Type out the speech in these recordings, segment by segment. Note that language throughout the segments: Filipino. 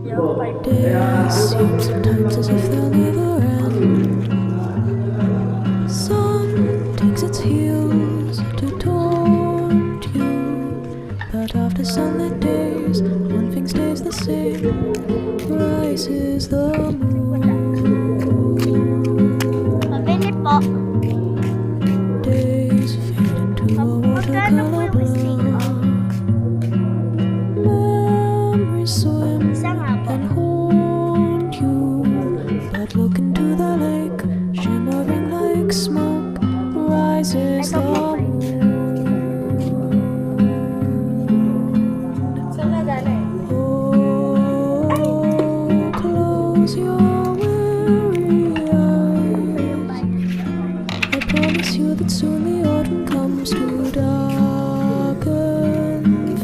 Days seem sometimes as if they'll never end. Sun takes its heels to taunt you, but after sunlit days, one thing stays the same. Rises the moon. Days fade into a watercolor blur. Memories swim and haunt you, but look into the lake, shimmering like smoke. Rises the moon. Oh, close your weary eyes. I promise you that soon the autumn comes to darken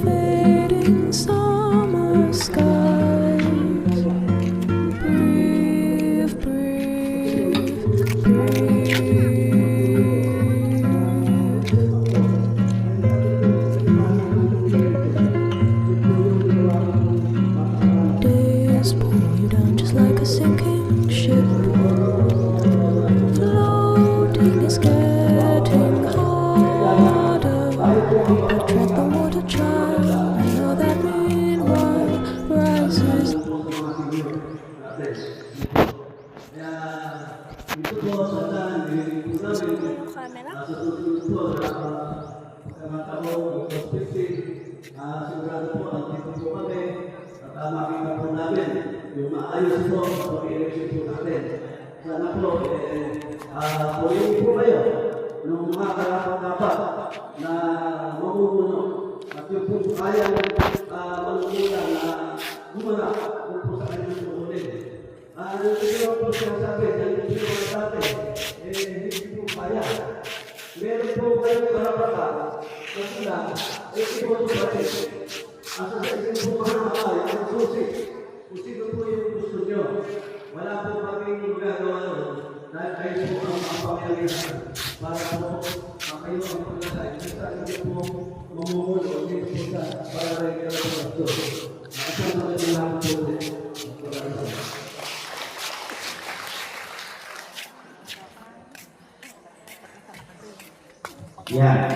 fading summer skies. Breathe, breathe, breathe. Days pull you down just like a sinking ship. Floating is getting harder, but tread the water, child. I know that meanwhile rises. Sigurado po, andito po kami at makita po namin yung maayos po sa pag-election po natin. Sana po, pulingin po kayo ng mga karapat-dapat na mamumuno at yung po kaya manunula na gumana kung po sa kanyang sumunod. Nandito po siya sabi, nandito po sabi, hindi po kaya. Meron po kayong karapatan na sila, iboto pa rin. Asa sa isang po mga kamay, ang susi, kung sino po yung gusto nyo. Wala po kaming magagawa nun, dahil kayo po ang makapangyarihan para po kayo ang pagkasay. Basta nyo po mamumulo dito po sa para rin kayo po ang Diyos. Asa na rin lahat po ulit. Ya,